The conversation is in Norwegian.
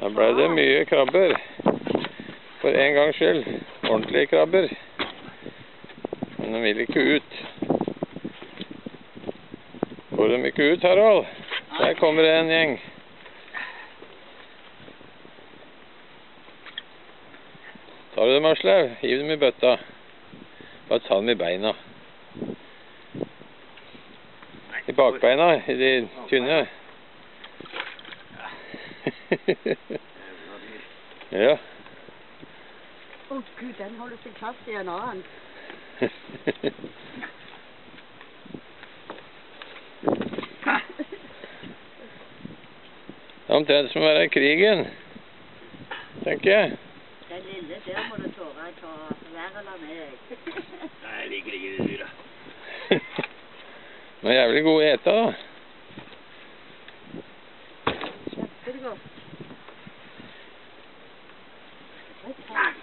Her ble det mye krabber. For en gangs skyld. Ordentlige krabber. Men de vil ikke ut. Får de ikke ut, Harald? Der kommer det en gjeng. Tar du dem, Aslaug? Hiv dem i bøtta. Bare ta dem i beina. I bakbeina, i de tynne. Ja. Å Gud, den holder seg fast i en annen. Det er omtrent som å være i krigen, tenker jeg. Den lille der må du tåre ta være eller meg. Nei, jeg liker ikke det dyra. Den er jævlig god å ete, da. Kjempegodt. Faen.